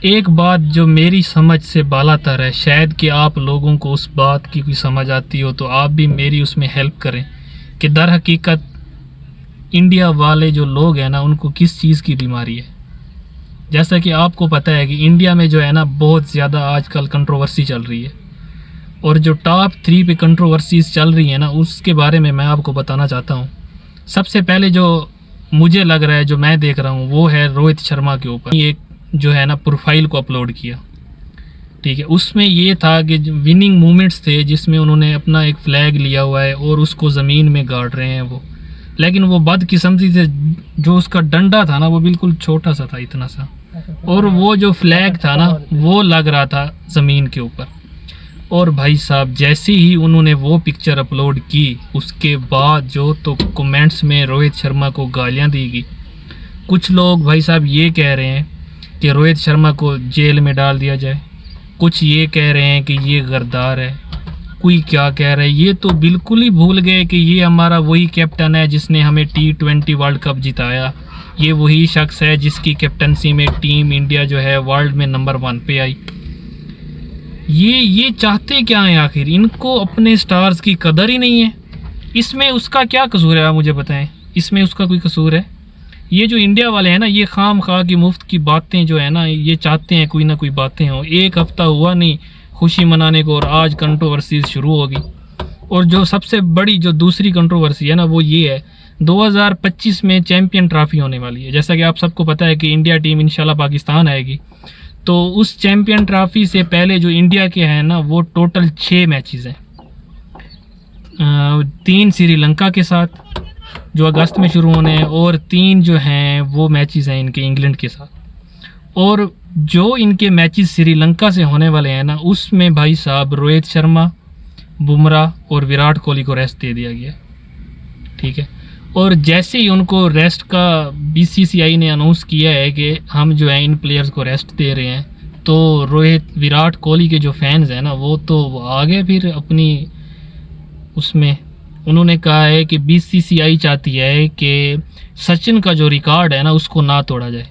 एक बात जो मेरी समझ से बालातर है, शायद कि आप लोगों को उस बात की कोई समझ आती हो तो आप भी मेरी उसमें हेल्प करें कि दर हकीकत इंडिया वाले जो लोग हैं ना, उनको किस चीज़ की बीमारी है। जैसा कि आपको पता है कि इंडिया में जो है ना, बहुत ज़्यादा आजकल कंट्रोवर्सी चल रही है, और जो टॉप 3 पे कंट्रोवर्सीज चल रही है ना, उसके बारे में मैं आपको बताना चाहता हूँ। सबसे पहले जो मुझे लग रहा है, जो मैं देख रहा हूँ, वो है रोहित शर्मा के ऊपर एक जो है ना प्रोफाइल को अपलोड किया। ठीक है, उसमें ये था कि विनिंग मोमेंट्स थे जिसमें उन्होंने अपना एक फ्लैग लिया हुआ है और उसको ज़मीन में गाड़ रहे हैं वो, लेकिन वो बदकिस्मती से जो उसका डंडा था ना, वो बिल्कुल छोटा सा था, इतना सा, और वो जो फ्लैग था ना, वो लग रहा था ज़मीन के ऊपर। और भाई साहब, जैसे ही उन्होंने वो पिक्चर अपलोड की, उसके बाद जो तो कमेंट्स में रोहित शर्मा को गालियां दी गई। कुछ लोग भाई साहब ये कह रहे हैं कि रोहित शर्मा को जेल में डाल दिया जाए, कुछ ये कह रहे हैं कि ये गद्दार है, कोई क्या कह रहा है। ये तो बिल्कुल ही भूल गए कि ये हमारा वही कैप्टन है जिसने हमें T20 वर्ल्ड कप जिताया। ये वही शख्स है जिसकी कैप्टनसी में टीम इंडिया जो है वर्ल्ड में नंबर 1 पे आई। ये चाहते क्या हैं आखिर? इनको अपने स्टार्स की कदर ही नहीं है। इसमें उसका क्या कसूर है, आप मुझे बताएं, इसमें उसका कोई कसूर है? ये जो इंडिया वाले हैं ना, ये खाम खा की मुफ्त की बातें जो है ना, ये चाहते हैं कोई ना कोई बातें हों। एक हफ्ता हुआ नहीं खुशी मनाने को और आज कंट्रोवर्सीज शुरू होगी। और जो सबसे बड़ी जो दूसरी कंट्रोवर्सी है ना, वो ये है 2025 में चैम्पियन ट्रॉफी होने वाली है। जैसा कि आप सबको पता है कि इंडिया टीम इंशाल्लाह पाकिस्तान आएगी, तो उस चैम्पियन ट्रॉफी से पहले जो इंडिया के हैं ना, वो टोटल 6 मैचेस हैं। 3 श्रीलंका के साथ जो अगस्त में शुरू होने हैं, और 3 जो हैं वो मैचेस हैं इनके इंग्लैंड के साथ। और जो इनके मैचेस श्रीलंका से होने वाले हैं ना, उसमें भाई साहब रोहित शर्मा, बुमराह और विराट कोहली को रेस्ट दे दिया गया। ठीक है, और जैसे ही उनको रेस्ट का BCCI ने अनाउंस किया है कि हम जो है इन प्लेयर्स को रेस्ट दे रहे हैं, तो विराट कोहली के जो फैंस हैं ना, वो तो आगे फिर अपनी उसमें उन्होंने कहा है कि BCCI चाहती है कि सचिन का जो रिकॉर्ड है ना, उसको ना तोड़ा जाए।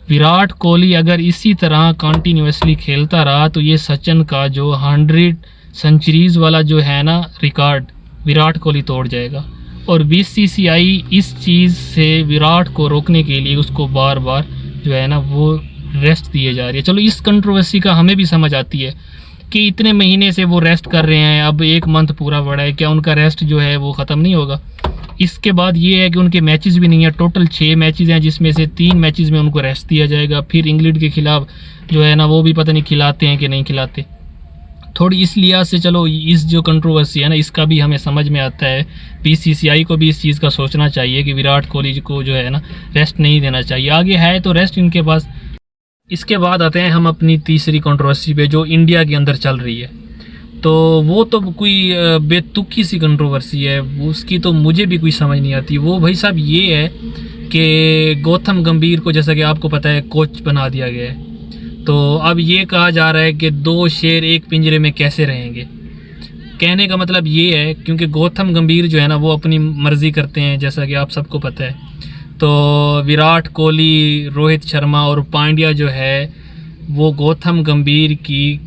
विराट कोहली अगर इसी तरह कंटिन्यूसली खेलता रहा तो ये सचिन का जो 100 सेंचुरीज़ वाला जो है ना रिकॉर्ड, विराट कोहली तोड़ जाएगा। और BCCI इस चीज़ से विराट को रोकने के लिए उसको बार बार जो है ना वो रेस्ट दिए जा रही है। चलो, इस कंट्रोवर्सी का हमें भी समझ आती है कि इतने महीने से वो रेस्ट कर रहे हैं, अब 1 मंथ पूरा पड़ा है, क्या उनका रेस्ट जो है वो ख़त्म नहीं होगा? इसके बाद ये है कि उनके मैचेस भी नहीं है, टोटल 6 मैचेस हैं जिसमें से 3 मैचेस में उनको रेस्ट दिया जाएगा। फिर इंग्लैंड के खिलाफ जो है ना, वो भी पता नहीं खिलाते हैं कि नहीं खिलाते। थोड़ी इस लिहाज से चलो, इस जो कंट्रोवर्सी है ना, इसका भी हमें समझ में आता है। BCCI को भी इस चीज़ का सोचना चाहिए कि विराट कोहली को जो है ना रेस्ट नहीं देना चाहिए। आगे है तो रेस्ट इनके पास। इसके बाद आते हैं हम अपनी तीसरी कंट्रोवर्सी पे, जो इंडिया के अंदर चल रही है। तो वो तो कोई बेतुकी सी कंट्रोवर्सी है, उसकी तो मुझे भी कोई समझ नहीं आती। वो भाई साहब ये है कि गौतम गंभीर को, जैसा कि आपको पता है, कोच बना दिया गया है। तो अब ये कहा जा रहा है कि 2 शेर एक पिंजरे में कैसे रहेंगे। कहने का मतलब ये है, क्योंकि गौतम गंभीर जो है ना, वो अपनी मर्ज़ी करते हैं, जैसा कि आप सबको पता है। तो विराट कोहली, रोहित शर्मा और पांड्या जो है, वो गौतम गंभीर की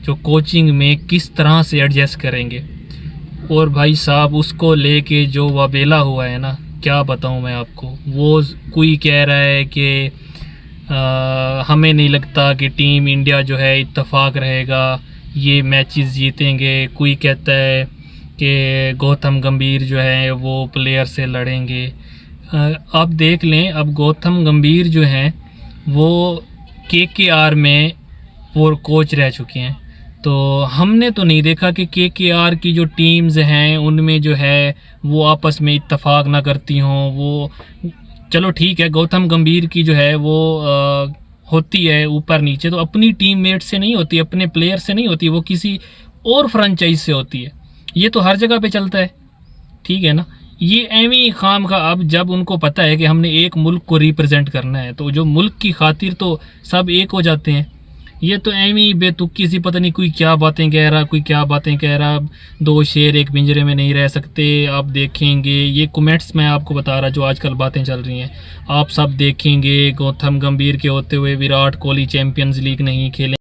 जो कोचिंग में किस तरह से एडजस्ट करेंगे। और भाई साहब, उसको लेके जो वबेला हुआ है ना, क्या बताऊं मैं आपको। वो कोई कह रहा है कि हमें नहीं लगता कि टीम इंडिया जो है इत्तेफाक रहेगा, ये मैचेस जीतेंगे। कोई कहता है कि गौतम गंभीर जो है वो प्लेयर से लड़ेंगे। अब देख लें, अब गौतम गंभीर जो हैं वो KKR में वो कोच रह चुके हैं। तो हमने तो नहीं देखा कि KKR की जो टीम्स हैं उनमें जो है वो आपस में इत्तेफाक ना करती हों। वो चलो ठीक है, गौतम गंभीर की जो है वो होती है ऊपर नीचे, तो अपनी टीममेट से नहीं होती, अपने प्लेयर से नहीं होती, वो किसी और फ्रेंचाइज से होती है। ये तो हर जगह पे चलता है, ठीक है ना। ये एवी खाम का, अब जब उनको पता है कि हमने एक मुल्क को रिप्रेजेंट करना है, तो जो मुल्क की खातिर तो सब एक हो जाते हैं। ये तो एमी बेतुकी सी, पता नहीं कोई क्या बातें कह रहा, कोई क्या बातें कह रहा। दो शेर एक पिंजरे में नहीं रह सकते, आप देखेंगे ये कमेंट्स मैं आपको बता रहा जो आजकल बातें चल रही हैं, आप सब देखेंगे गौतम गंभीर के होते हुए विराट कोहली चैंपियंस लीग नहीं खेले।